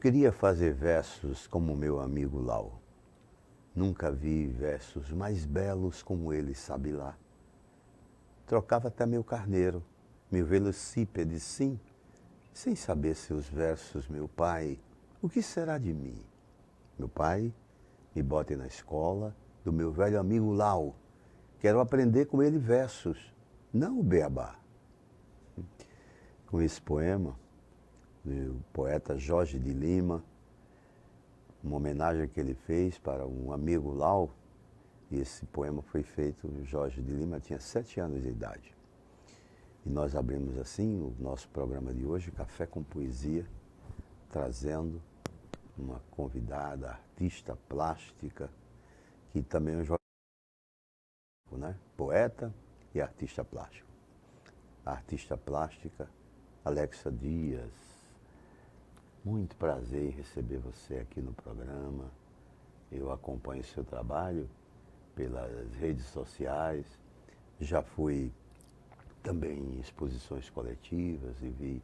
queria fazer versos como meu amigo Lau. Nunca vi versos mais belos como ele sabe lá. Trocava até meu carneiro, meu velocípede, sim, sem saber seus versos, meu pai, o que será de mim? Meu pai, me bote na escola do meu velho amigo Lau. Quero aprender com ele versos, não o beabá. Com esse poema, do poeta Jorge de Lima, uma homenagem que ele fez para um amigo Lau, e esse poema foi feito, Jorge de Lima tinha 7 anos de idade. E nós abrimos assim o nosso programa de hoje, Café com Poesia, trazendo uma convidada, artista plástica, que também é um né? Poeta e artista plástico. A artista plástica, Alexa Dias. Muito prazer em receber você aqui no programa. Eu acompanho o seu trabalho pelas redes sociais. Já fui também em exposições coletivas e vi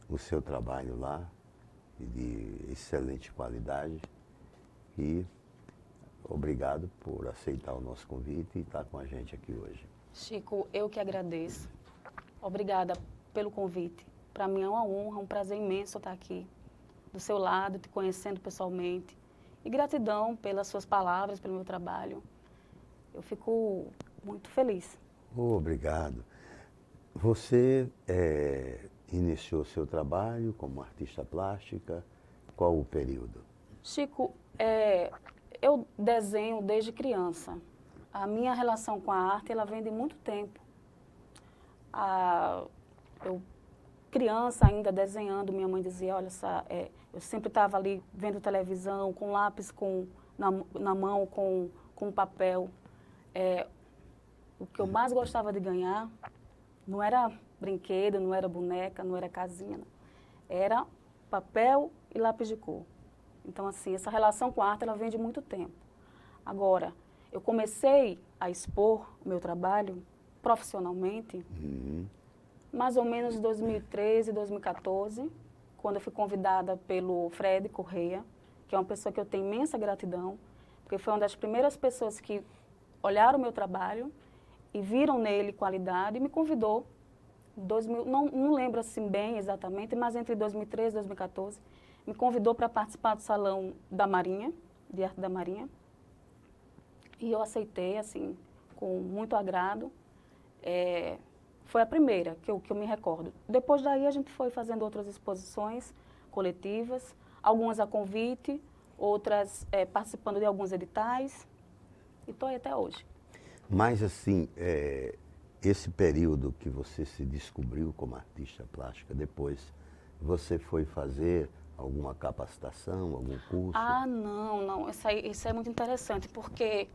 o seu trabalho lá, de excelente qualidade. E obrigado por aceitar o nosso convite e estar com a gente aqui hoje. Chico, eu que agradeço. Obrigada pelo convite. Para mim é uma honra, um prazer imenso estar aqui, do seu lado, te conhecendo pessoalmente. E gratidão pelas suas palavras, pelo meu trabalho. Eu fico muito feliz. Obrigado. Você iniciou seu trabalho como artista plástica, qual o período? Chico, eu desenho desde criança. A minha relação com a arte, ela vem de muito tempo. Eu, criança ainda desenhando, minha mãe dizia, olha, eu sempre estava ali vendo televisão, com lápis na mão, com papel. O que eu mais gostava de ganhar não era brinquedo, não era boneca, não era casinha, não. Era papel e lápis de cor. Então, assim, essa relação com a arte, ela vem de muito tempo. Agora, eu comecei a expor o meu trabalho profissionalmente, mais ou menos em 2013, 2014, quando eu fui convidada pelo Fred Correia, que é uma pessoa que eu tenho imensa gratidão, porque foi uma das primeiras pessoas que olharam o meu trabalho e viram nele qualidade e me convidou. Não lembro assim bem exatamente, mas entre 2013 e 2014, me convidou para participar do Salão da Marinha, de Arte da Marinha. E eu aceitei, assim, com muito agrado. Foi a primeira que eu me recordo. Depois daí a gente foi fazendo outras exposições coletivas, algumas a convite, outras participando de alguns editais. E estou aí até hoje. Mas, assim, esse período que você se descobriu como artista plástica, depois você foi fazer alguma capacitação, algum curso? Ah, não. Isso é muito interessante, porque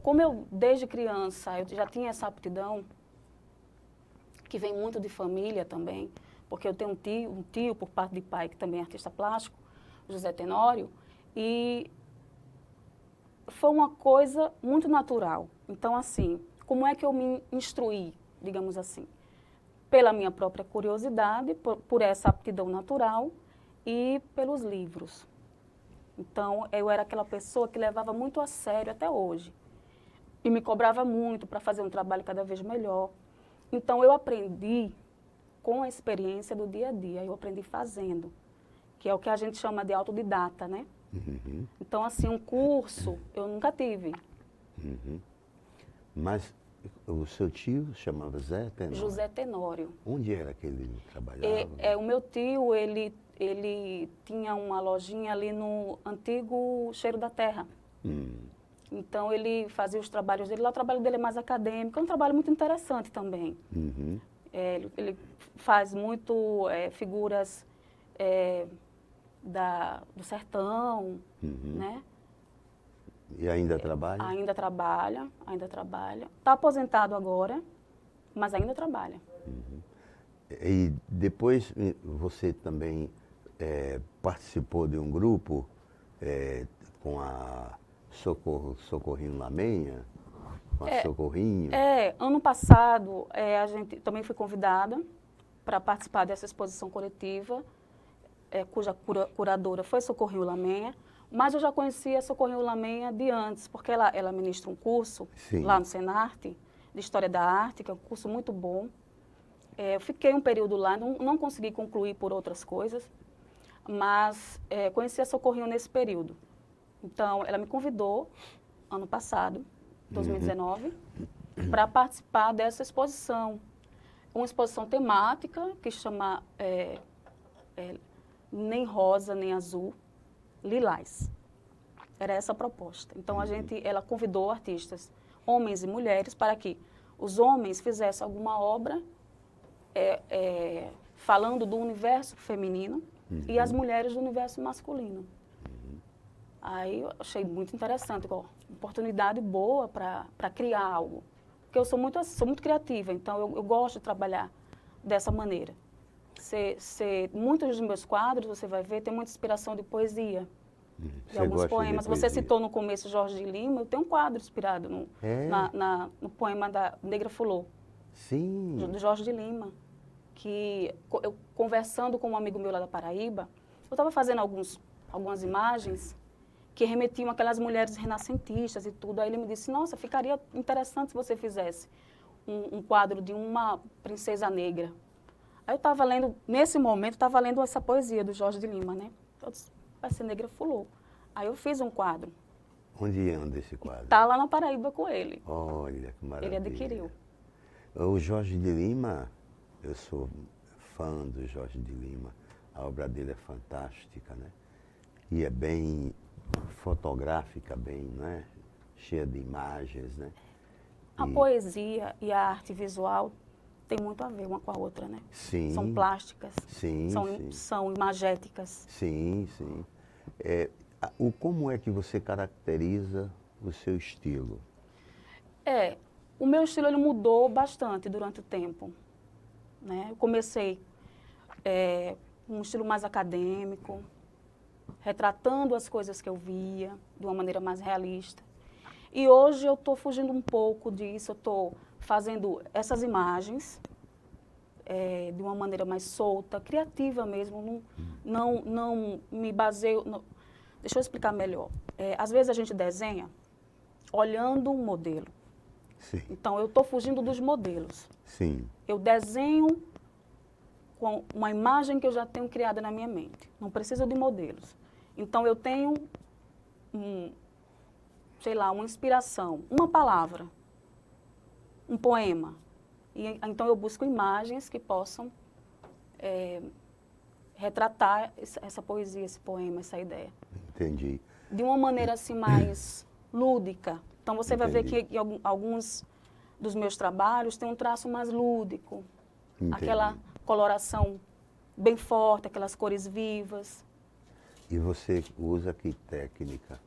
como eu, desde criança, eu já tinha essa aptidão, que vem muito de família também, porque eu tenho um tio por parte de pai, que também é artista plástico, José Tenório, e foi uma coisa muito natural. Então, assim, como é que eu me instruí, digamos assim? Pela minha própria curiosidade, por essa aptidão natural e pelos livros. Então, eu era aquela pessoa que levava muito a sério até hoje. E me cobrava muito para fazer um trabalho cada vez melhor. Então, eu aprendi com a experiência do dia a dia. Eu aprendi fazendo, que é o que a gente chama de autodidata, né? Uhum. Então, assim, um curso eu nunca tive. Uhum. Mas o seu tio chamava Zé Tenório? José Tenório. Onde era que ele trabalhava? O meu tio, ele tinha uma lojinha ali no antigo Cheiro da Terra. Então, ele fazia os trabalhos dele. Lá o trabalho dele é mais acadêmico, é um trabalho muito interessante também. Uhum. Ele faz muito figuras do sertão, né? E ainda trabalha? Ainda trabalha. Está aposentado agora, mas ainda trabalha. E depois você também participou de um grupo com a Socorrinho Lamenha, com a Socorrinho? Ano passado a gente também foi convidada para participar dessa exposição coletiva. cuja curadora foi Socorrinho Lamenha, mas eu já conhecia Socorrinho Lamenha de antes, porque ela ministra um curso Sim. lá no Senarte, de História da Arte, que é um curso muito bom. Eu fiquei um período lá, não consegui concluir por outras coisas, mas conheci a Socorrinho nesse período. Então, ela me convidou, ano passado, 2019, para participar dessa exposição. Uma exposição temática que chama Nem Rosa, Nem Azul, Lilás. Era essa a proposta. Então, ela convidou artistas, homens e mulheres, para que os homens fizessem alguma obra falando do universo feminino e as mulheres do universo masculino. Aí eu achei muito interessante, oportunidade boa para criar algo. Porque eu sou muito criativa, então eu gosto de trabalhar dessa maneira. Muitos dos meus quadros, você vai ver, tem muita inspiração de poesia. De alguns poemas. Você citou no começo Jorge de Lima, eu tenho um quadro inspirado no poema da Negra Fulô. Sim. Do Jorge de Lima. Que eu, conversando com um amigo meu lá da Paraíba, eu estava fazendo algumas imagens que remetiam àquelas mulheres renascentistas e tudo. Aí ele me disse, nossa, ficaria interessante se você fizesse um quadro de uma princesa negra. Aí eu estava lendo, nesse momento, estava lendo essa poesia do Jorge de Lima, né? Eu disse, vai ser Negra Fulô. Aí eu fiz um quadro. Onde anda esse quadro? Está lá na Paraíba com ele. Olha, que maravilha. Ele adquiriu. O Jorge de Lima, eu sou fã do Jorge de Lima. A obra dele é fantástica, né? E é bem fotográfica, bem, né? Cheia de imagens, né? A poesia e a arte visual tem muito a ver uma com a outra, né? Sim. São plásticas, sim, são imagéticas. Sim, sim. Como é que você caracteriza o seu estilo? O meu estilo ele mudou bastante durante o tempo. Né? Eu comecei um estilo mais acadêmico, retratando as coisas que eu via de uma maneira mais realista. E hoje eu estou fugindo um pouco disso, eu estou fazendo essas imagens de uma maneira mais solta, criativa mesmo, não me baseio... Deixa eu explicar melhor. Às vezes a gente desenha olhando um modelo. Sim. Então, eu estou fugindo dos modelos. Sim. Eu desenho com uma imagem que eu já tenho criada na minha mente. Não preciso de modelos. Então, eu tenho, uma inspiração, uma palavra, um poema. Então, eu busco imagens que possam retratar essa poesia, esse poema, essa ideia. Entendi. De uma maneira assim mais lúdica. Então você vai ver Entendi. que alguns dos meus trabalhos têm um traço mais lúdico. Entendi. Aquela coloração bem forte, aquelas cores vivas. E você usa que técnica?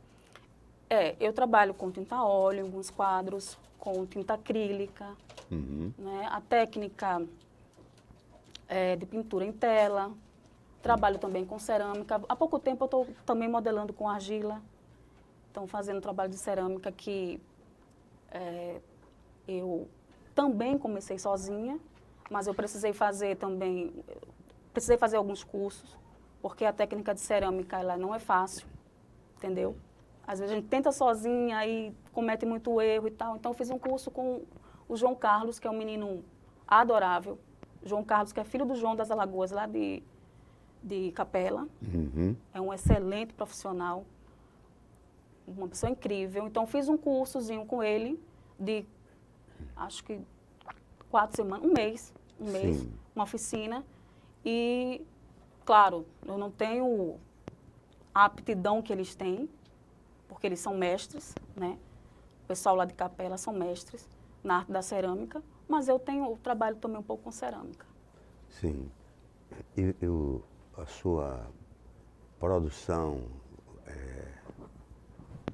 Eu trabalho com tinta a óleo, em alguns quadros, com tinta acrílica, né? A técnica de pintura em tela. Trabalho também com cerâmica. Há pouco tempo eu estou também modelando com argila. Então, fazendo trabalho de cerâmica que eu também comecei sozinha, mas eu precisei fazer alguns cursos, porque a técnica de cerâmica ela não é fácil, entendeu? Às vezes a gente tenta sozinha e comete muito erro e tal. Então, eu fiz um curso com o João Carlos, que é um menino adorável. João Carlos, que é filho do João das Alagoas, lá de Capela. É um excelente profissional, uma pessoa incrível. Então, fiz um cursozinho com ele de, acho que 4 semanas, um mês, uma oficina. E, claro, eu não tenho a aptidão que eles têm, porque eles são mestres, né? O pessoal lá de Capela são mestres na arte da cerâmica, mas eu trabalho também um pouco com cerâmica. Sim. A sua produção,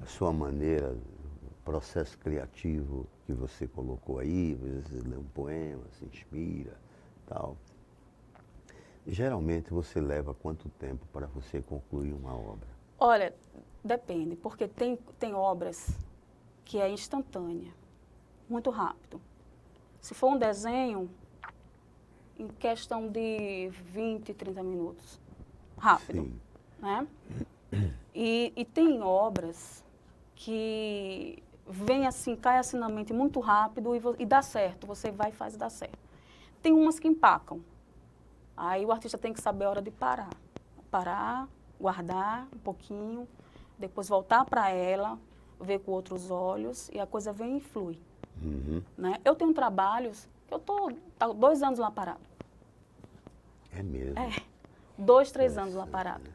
a sua maneira, o processo criativo que você colocou aí, você lê um poema, se inspira, tal. Geralmente você leva quanto tempo para você concluir uma obra? Olha, depende, porque tem obras que é instantânea, muito rápido. Se for um desenho, em questão de 20, 30 minutos. rápido, Sim. né? E tem obras que vem assim, cai assim na mente muito rápido e dá certo, você vai e faz e dá certo. Tem umas que empacam. Aí o artista tem que saber a hora de parar. Parar, guardar um pouquinho, depois voltar para ela, ver com outros olhos e a coisa vem e flui. Uhum. Né? Eu tenho trabalhos que eu estou 2 anos lá parado. É mesmo. 2, 3 anos lá parado.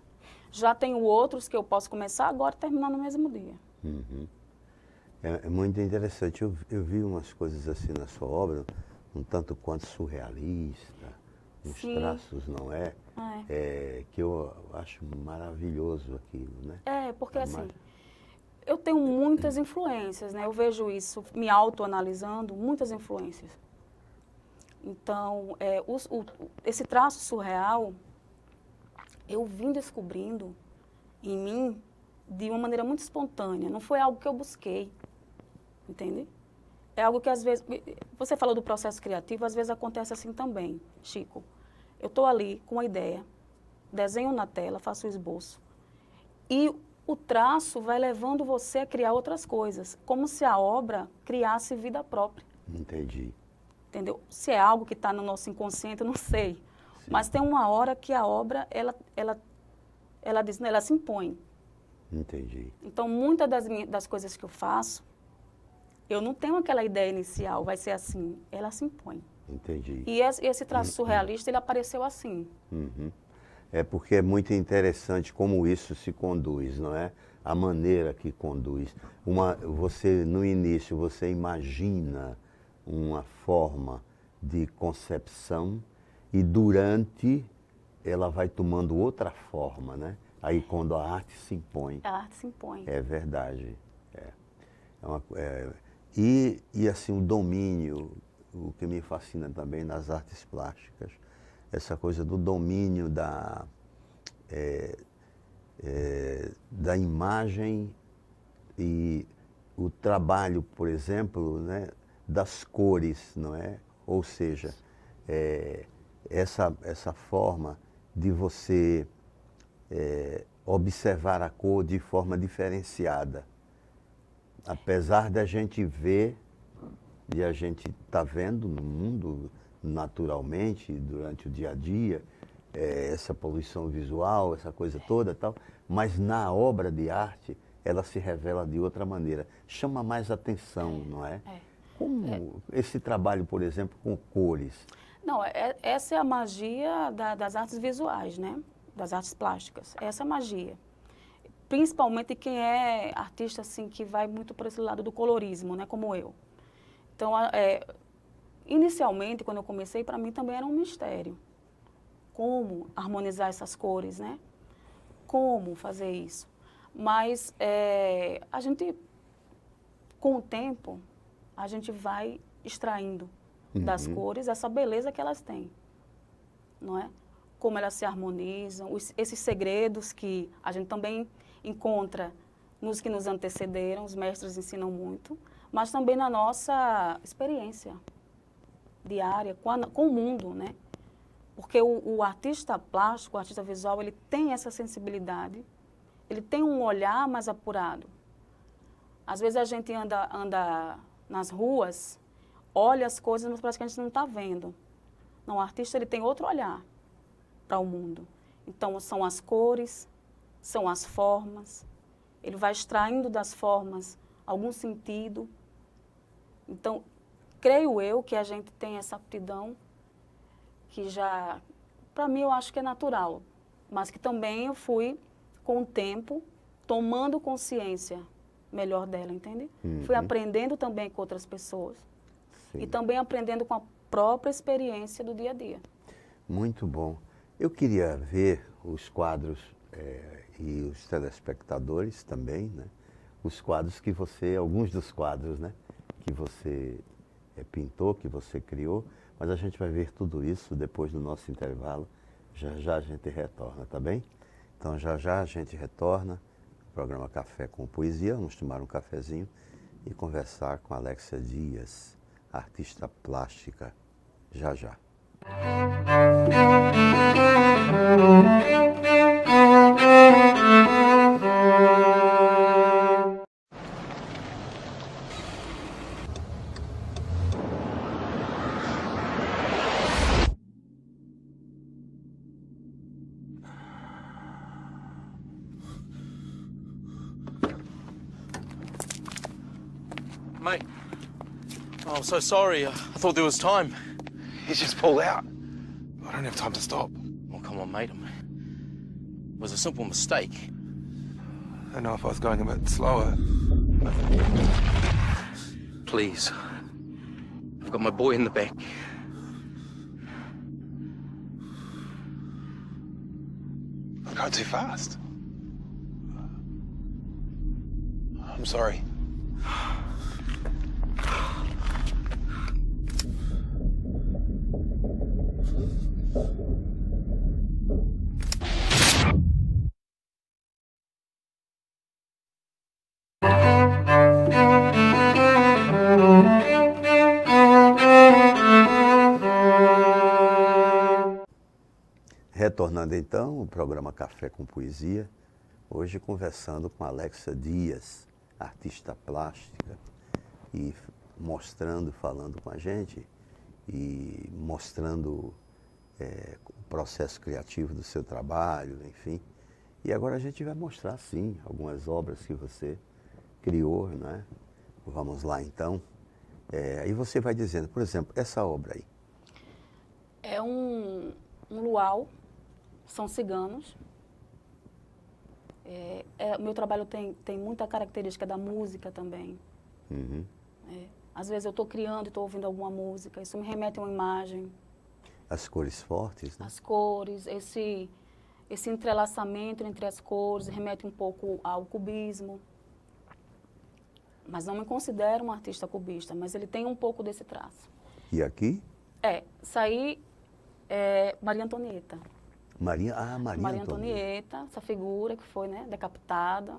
Já tenho outros que eu posso começar agora e terminar no mesmo dia. Uhum. É muito interessante. Eu vi umas coisas assim na sua obra, um tanto quanto surrealista, uns Sim. traços, não é? Que eu acho maravilhoso aquilo, né? Porque A assim, imagem. eu tenho muitas influências, né? Eu vejo isso, me autoanalisando, muitas influências. Então, esse traço surreal, eu vim descobrindo em mim de uma maneira muito espontânea. Não foi algo que eu busquei, entende? É algo que às vezes... Você falou do processo criativo, às vezes acontece assim também, Chico. Eu estou ali com uma ideia, desenho na tela, faço o esboço. E o traço vai levando você a criar outras coisas, como se a obra criasse vida própria. Entendi. Entendeu? Se é algo que está no nosso inconsciente, eu não sei. Sim. Mas tem uma hora que a obra, ela se impõe. Entendi. Então, muitas das coisas que eu faço, eu não tenho aquela ideia inicial, vai ser assim, ela se impõe. Entendi. E esse traço surrealista, ele apareceu assim. Uhum. É porque é muito interessante como isso se conduz, não é? A maneira que conduz. Você, no início, você imagina uma forma de concepção e durante ela vai tomando outra forma, né? Aí quando a arte se impõe. A arte se impõe. É verdade. E assim, o domínio, o que me fascina também nas artes plásticas, essa coisa do domínio da imagem e o trabalho, por exemplo, né, das cores, não é? Ou seja, essa forma de você observar a cor de forma diferenciada. Apesar da gente ver e a gente está vendo no mundo naturalmente, durante o dia a dia, essa poluição visual, essa coisa toda tal, mas na obra de arte ela se revela de outra maneira, chama mais atenção, não é? Como esse trabalho, por exemplo, com cores? Não, essa é a magia das artes visuais, né? Das artes plásticas. Essa é a magia. Principalmente quem é artista assim que vai muito por esse lado do colorismo, né, como eu. Então, inicialmente, quando eu comecei, para mim também era um mistério. Como harmonizar essas cores, né? Como fazer isso? Mas a gente, com o tempo, a gente vai extraindo das cores essa beleza que elas têm, não é? Como elas se harmonizam, esses segredos que a gente também encontra nos que nos antecederam, os mestres ensinam muito, mas também na nossa experiência diária com o mundo, né? Porque o artista plástico, o artista visual, ele tem essa sensibilidade, ele tem um olhar mais apurado. Às vezes a gente anda nas ruas, olha as coisas, mas parece que a gente não está vendo. Não, o artista ele tem outro olhar para o mundo. Então, são as cores, são as formas, ele vai extraindo das formas algum sentido. Então, creio eu que a gente tem essa aptidão que já, para mim, eu acho que é natural, mas que também eu fui, com o tempo, tomando consciência melhor dela, entende? Fui aprendendo também com outras pessoas. Sim. E também aprendendo com a própria experiência do dia a dia. Muito bom. Eu queria ver os quadros e os telespectadores também, né? Os quadros que você, alguns dos quadros, né? Que você pintou, que você criou, mas a gente vai ver tudo isso depois do nosso intervalo. Já já a gente retorna, tá bem? Então já já a gente retorna no programa Café com Poesia, vamos tomar um cafezinho e conversar com Alexia Dias, artista plástica. Já já. Mate. Oh, so sorry. I thought there was time. He's just pulled out. I don't have time to stop. Oh, come on, mate. It was a simple mistake. I don't know if I was going a bit slower. Please. I've got my boy in the back. I'm going too fast. I'm sorry. Retornando então, o programa Café com Poesia, hoje conversando com Alexa Dias, artista plástica, e mostrando, falando com a gente, e mostrando o processo criativo do seu trabalho, enfim. E agora a gente vai mostrar, sim, algumas obras que você criou, né? Vamos lá então. Aí você vai dizendo, por exemplo, essa obra aí. É um luau, são ciganos. Meu trabalho tem muita característica da música também. Uhum. Às vezes eu estou criando e estou ouvindo alguma música, isso me remete a uma imagem. As cores fortes, né? As cores, esse entrelaçamento entre as cores remete um pouco ao cubismo. Mas não me considero um artista cubista, mas ele tem um pouco desse traço. E aqui? Isso aí Maria Antonieta. Maria Antonieta, essa figura que foi, né, decapitada,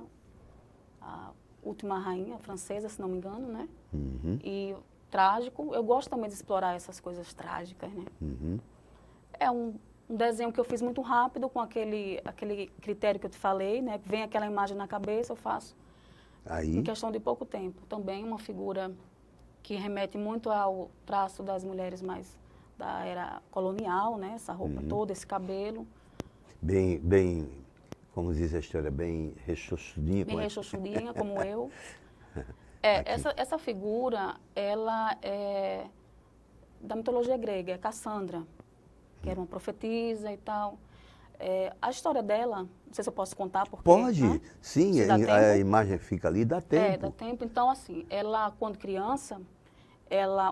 a última rainha francesa, se não me engano, né? Uhum. E trágico, eu gosto também de explorar essas coisas trágicas, né? Uhum. É um desenho que eu fiz muito rápido, com aquele critério que eu te falei, né? Vem aquela imagem na cabeça, eu faço Aí, em questão de pouco tempo. Também uma figura que remete muito ao traço das mulheres mais da era colonial, né? Essa roupa toda, esse cabelo. bem, como diz a história, bem rechonchudinha. Bem rechonchudinha, como eu. Essa figura, ela é da mitologia grega, é Cassandra, que era uma profetisa e tal. A história dela, não sei se eu posso contar, porque... Pode, né? sim, Se dá a tempo. imagem fica ali, dá tempo. Dá tempo. Então, assim, ela, quando criança,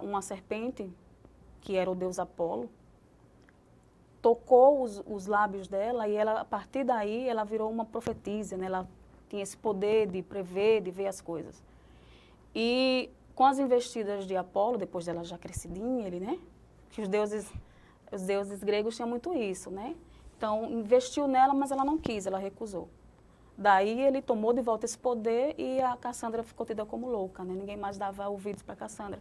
uma serpente, que era o deus Apolo, tocou os lábios dela e ela, a partir daí ela virou uma profetisa, né? Ela tinha esse poder de prever, de ver as coisas. E com as investidas de Apolo, depois dela já crescidinha, né? Que os deuses gregos tinham muito isso, né? Então, investiu nela, mas ela não quis, ela recusou. Daí ele tomou de volta esse poder e a Cassandra ficou tida como louca, né? Ninguém mais dava ouvidos para Cassandra.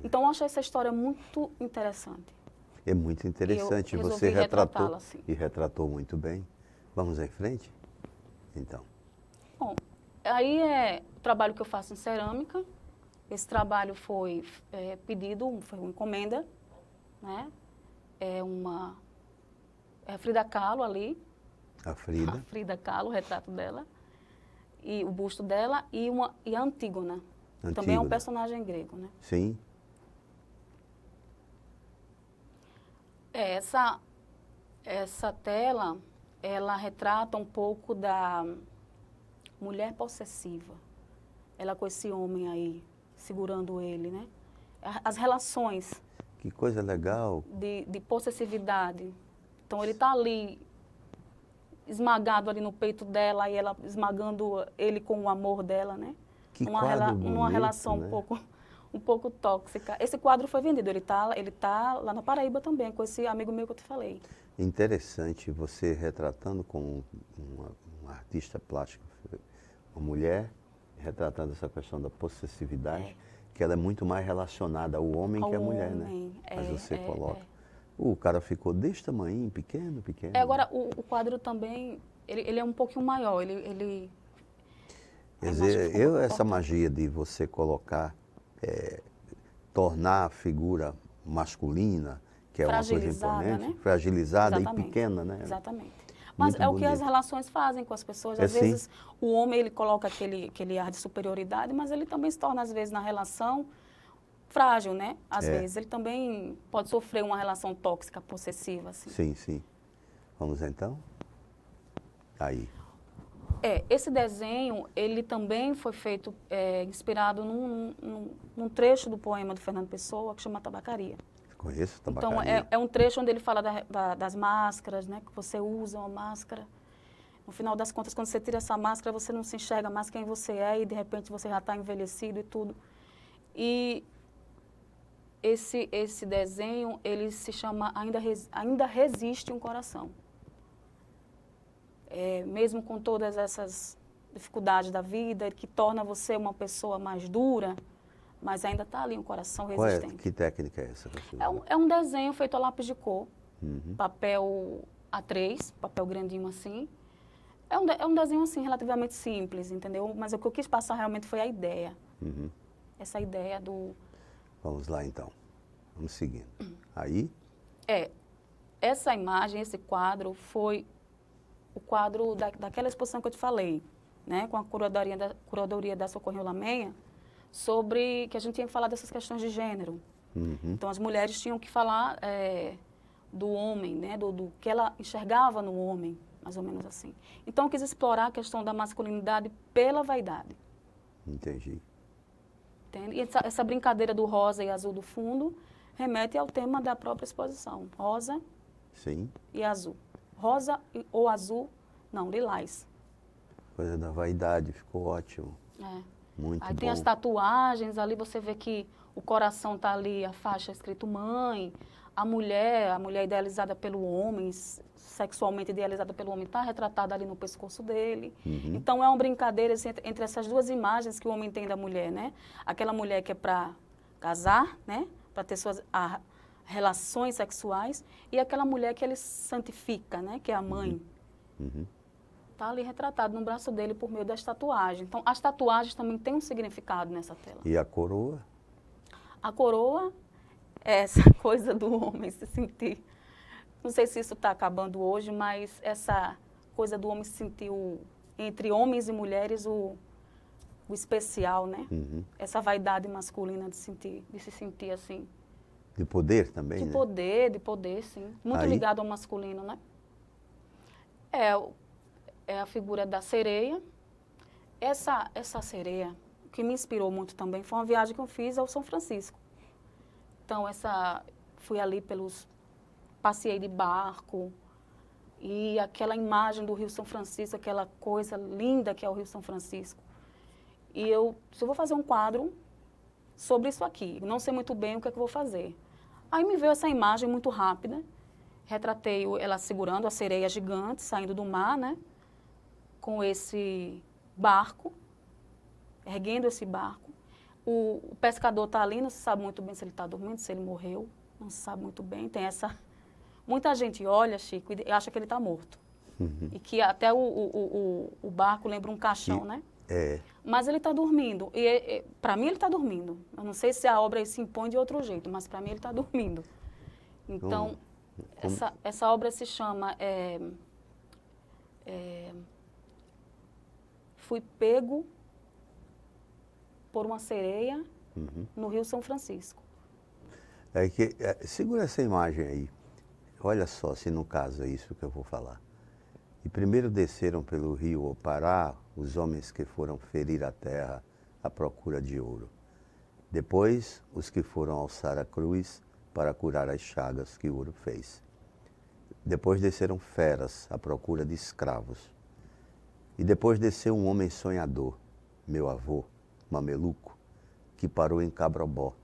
Então, eu achei essa história muito interessante. É muito interessante, Eu você resolvi retratou assim. e retratou muito bem. Vamos em frente? Então. Bom, aí é o trabalho que eu faço em cerâmica. Esse trabalho foi pedido, foi uma encomenda, né? É a Frida Kahlo ali. A Frida. A Frida Kahlo, o retrato dela. E o busto dela e a Antígona. Também é um personagem grego, né? Sim. Essa tela, ela retrata um pouco da mulher possessiva. Ela com esse homem aí, segurando ele, né? As relações. Que coisa legal. De possessividade. Então, ele está ali, esmagado ali no peito dela, e ela esmagando ele com o amor dela, né? Que quadro bonito, numa relação né? um pouco tóxica. Esse quadro foi vendido, ele tá lá na Paraíba também, com esse amigo meu que eu te falei. Interessante você retratando como uma artista plástica, uma mulher, retratando essa questão da possessividade, que ela é muito mais relacionada ao homem que à mulher, né? Mas você coloca. O cara ficou desse tamanho, pequeno. Agora, o quadro também, ele é um pouquinho maior, ele Quer dizer, essa magia de você colocar, tornar a figura masculina, que é uma coisa imponente, né? fragilizada Exatamente. e pequena, né? Exatamente. Mas Muito é o que as bonito. relações fazem com as pessoas. Às sim. vezes o homem ele coloca aquele ar de superioridade, mas ele também se torna, às vezes, na relação frágil, né? Às vezes ele também pode sofrer uma relação tóxica, possessiva, assim. Sim, sim. Vamos então? Aí. Esse desenho, ele também foi feito, inspirado num trecho do poema do Fernando Pessoa, que chama Tabacaria. Conheço Então, tabacaria. é um trecho onde ele fala das máscaras, né? Que você usa uma máscara. No final das contas, quando você tira essa máscara, você não se enxerga mais quem você é e, de repente, você já está envelhecido e tudo. E esse desenho, ele se chama Ainda Resiste um Coração. Mesmo com todas essas dificuldades da vida, que torna você uma pessoa mais dura, mas ainda está ali um coração Qual é, resistente. que técnica é essa? É um desenho feito a lápis de cor, Uhum. papel A3, papel grandinho assim. É um desenho assim relativamente simples, entendeu? Mas o que eu quis passar realmente foi a ideia. Uhum. Essa ideia do... Vamos lá então. Vamos seguindo. Aí, Essa imagem, esse quadro, foi o quadro daquela exposição que eu te falei, né? Com a curadoria da Socorro Lamenha, sobre que a gente tinha que falar dessas questões de gênero. uhum. Então, as mulheres tinham que falar do homem, né? Do que ela enxergava no homem, mais ou menos assim. Então, eu quis explorar a questão da masculinidade pela vaidade. Entendi. Entende? E essa brincadeira do rosa e azul do fundo remete ao tema da própria exposição. Rosa Sim. e azul. Rosa ou azul, não, lilás. Coisa da vaidade, ficou ótimo. Muito Aí bom. tem as tatuagens, ali você vê que o coração está ali, a faixa escrito mãe, a mulher idealizada pelo homem, sexualmente idealizada pelo homem, está retratada ali no pescoço dele. Uhum. Então é uma brincadeira assim, entre essas duas imagens que o homem tem da mulher, né? Aquela mulher que é para casar, né? Para ter suas relações sexuais, e aquela mulher que ele santifica, né? Que é a mãe. Uhum. Está ali retratado no braço dele por meio das tatuagens. Então, as tatuagens também têm um significado nessa tela. E a coroa? A coroa é essa coisa do homem se sentir... Não sei se isso está acabando hoje, mas essa coisa do homem se sentir, entre homens e mulheres, o especial, né? Uhum. Essa vaidade masculina de se sentir assim. De poder também, De né? poder, sim. Muito Aí? ligado ao masculino, né? É a figura da sereia. Essa sereia, o que me inspirou muito também, foi uma viagem que eu fiz ao São Francisco. Então, fui ali passei de barco, e aquela imagem do Rio São Francisco, aquela coisa linda que é o Rio São Francisco. E eu vou fazer um quadro sobre isso aqui, não sei muito bem o que é que eu vou fazer. Aí me veio essa imagem muito rápida, retratei ela segurando a sereia gigante, saindo do mar, né? Com esse barco, erguendo esse barco. O pescador está ali, não se sabe muito bem se ele está dormindo, se ele morreu, não se sabe muito bem. Tem essa... Muita gente olha, Chico, e acha que ele está morto. Uhum. E que até o barco lembra um caixão, né? É. Mas ele está dormindo. E para mim ele está dormindo. Eu não sei se a obra se impõe de outro jeito, mas para mim ele está dormindo. Então, essa obra se chama Fui Pego por uma Sereia no Rio São Francisco. Segura essa imagem aí. Olha só, se no caso é isso que eu vou falar. E primeiro desceram pelo rio Opará os homens que foram ferir a terra à procura de ouro. Depois, os que foram alçar a cruz para curar as chagas que o ouro fez. Depois desceram feras à procura de escravos. E depois desceu um homem sonhador, meu avô, mameluco, que parou em Cabrobó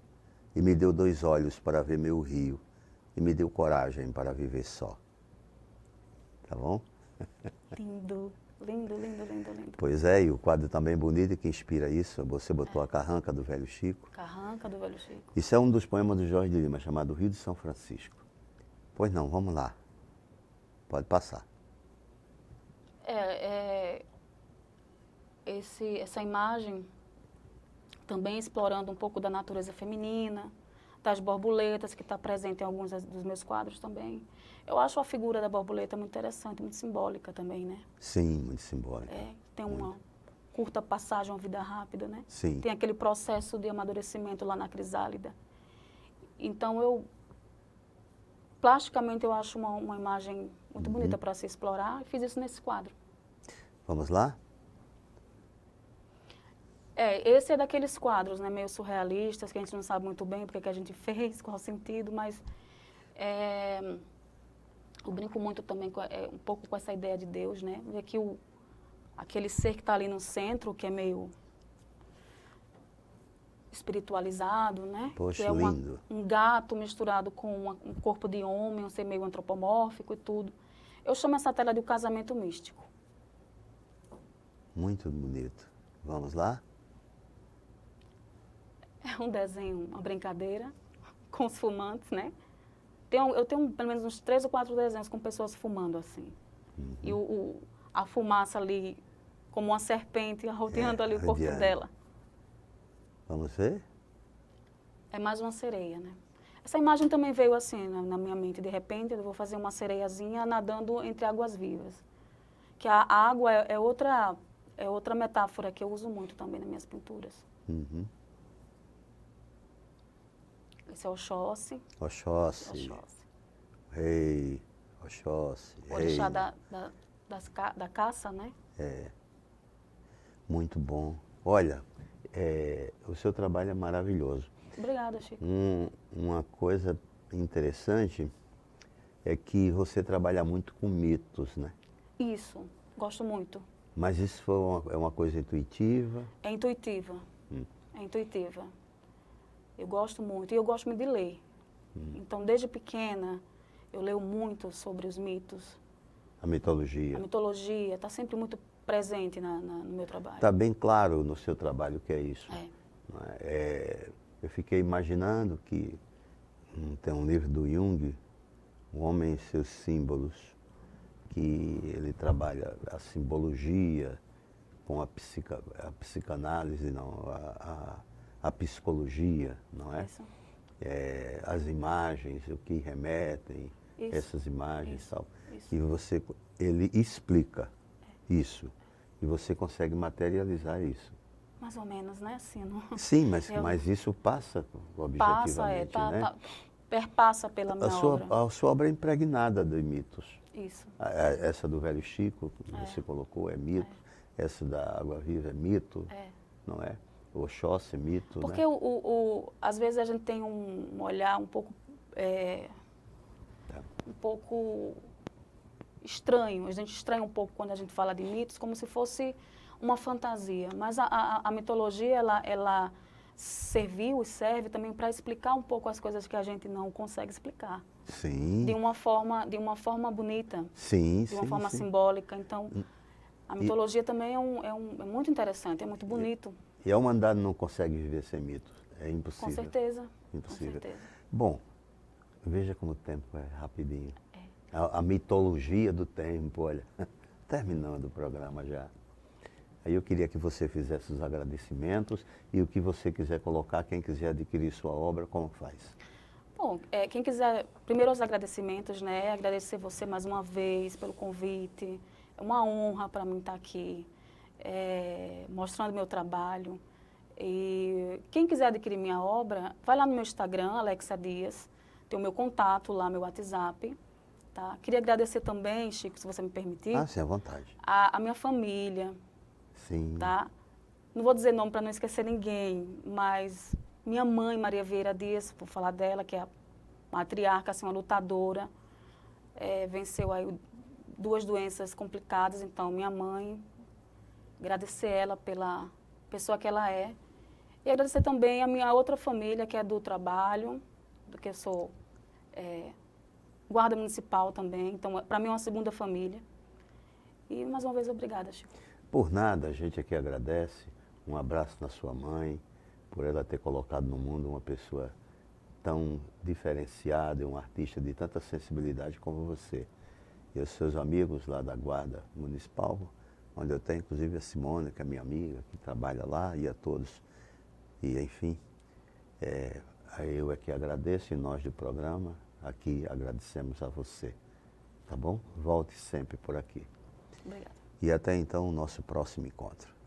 e me deu 2 olhos para ver meu rio e me deu coragem para viver só. Tá bom? Lindo, lindo, lindo, lindo, lindo. Pois é, e o quadro também bonito que inspira isso. Você botou a carranca do velho Chico. Carranca do velho Chico. Isso é um dos poemas do Jorge de Lima, chamado Rio de São Francisco. Pois não, vamos lá. Pode passar. Essa imagem também explorando um pouco da natureza feminina, das borboletas, que está presente em alguns dos meus quadros também. Eu acho a figura da borboleta muito interessante, muito simbólica também, né? Sim, muito simbólica. Tem uma curta passagem, uma vida rápida, né? Sim. Tem aquele processo de amadurecimento lá na crisálida. Então, plasticamente, eu acho uma imagem muito bonita para se explorar e fiz isso nesse quadro. Vamos lá? Esse é daqueles quadros, né, meio surrealistas, que a gente não sabe muito bem porque que a gente fez, qual o sentido, mas eu brinco muito também um pouco com essa ideia de Deus, né? Ver que aquele ser que está ali no centro, que é meio espiritualizado, né? Poxa, que é lindo. Um gato misturado com um corpo de homem, um ser meio antropomórfico e tudo. Eu chamo essa tela de o casamento místico. Muito bonito. Vamos lá? É um desenho, uma brincadeira com os fumantes, né? Eu tenho pelo menos uns 3 ou 4 desenhos com pessoas fumando assim. E a fumaça ali, como uma serpente, rodeando ali o corpo rodeando. dela. Vamos ver? É mais uma sereia, né? Essa imagem também veio assim na minha mente. De repente, eu vou fazer uma sereiazinha nadando entre águas vivas. Que a água é outra metáfora que eu uso muito também nas minhas pinturas. Uhum. Esse é o Oxóssi. Oxóssi. Rei. Oxóssi. O orixá da caça, né? Muito bom. Olha, o seu trabalho é maravilhoso. Obrigada, Chico. Uma coisa interessante é que você trabalha muito com mitos, né? Isso, gosto muito. Mas isso é uma coisa intuitiva? É intuitiva. É intuitiva. Eu gosto muito. E eu gosto muito de ler. Então, desde pequena, eu leio muito sobre os mitos. A mitologia. A mitologia está sempre muito presente no meu trabalho. Está bem claro no seu trabalho que é isso. Eu fiquei imaginando que tem um livro do Jung, O Homem e Seus Símbolos, que ele trabalha a simbologia com a psicanálise, não, a psicologia, não é? Isso. As imagens, o que remetem, Isso. essas imagens e tal. Isso. E ele explica isso. E você consegue materializar isso. Mais ou menos, né? Assim, não... Sim, mas isso passa objetivamente, passa, né? perpassa pela minha obra. A sua obra é impregnada de mitos. Isso. Essa do Velho Chico, que você colocou, é mito. Essa da Água Viva é mito, não é? O Oxóssi é mito, porque né? às vezes a gente tem um olhar um pouco estranho. A gente estranha um pouco quando a gente fala de mitos, como se fosse uma fantasia. Mas a mitologia, ela serviu e serve também para explicar um pouco as coisas que a gente não consegue explicar. Sim. De uma forma bonita. Sim, de uma forma simbólica. Então, a mitologia também é muito interessante, é muito bonito. E a humanidade não consegue viver sem mitos. É impossível. Com certeza. Impossível. Com certeza. Bom, veja como o tempo é rapidinho. A mitologia do tempo, olha, terminando o programa já. Aí eu queria que você fizesse os agradecimentos e o que você quiser colocar, quem quiser adquirir sua obra, como faz? Bom, quem quiser, primeiro os agradecimentos, né? Agradecer você mais uma vez pelo convite. É uma honra para mim estar aqui, mostrando meu trabalho. E quem quiser adquirir minha obra, vai lá no meu Instagram, Alexa Dias, tem o meu contato lá, meu WhatsApp. Tá? Queria agradecer também, Chico, se você me permitir. Ah, sim, à vontade. A minha família. Sim. Tá? Não vou dizer nome para não esquecer ninguém, mas minha mãe, Maria Vieira Dias, vou falar dela, que é a matriarca, assim, uma lutadora, venceu aí 2 doenças complicadas. Então, minha mãe, agradecer ela pela pessoa que ela é. E agradecer também a minha outra família, que é do trabalho, do que eu sou guarda municipal também. Então, para mim é uma segunda família. E, mais uma vez, obrigada, Chico. Por nada, a gente aqui agradece. Um abraço na sua mãe, por ela ter colocado no mundo uma pessoa tão diferenciada, um artista de tanta sensibilidade como você. E os seus amigos lá da Guarda Municipal, onde eu tenho inclusive a Simone, que é minha amiga, que trabalha lá, e a todos. E, enfim, Eu é que agradeço e nós do programa aqui agradecemos a você. Tá bom? Volte sempre por aqui. Obrigada. E até então o nosso próximo encontro.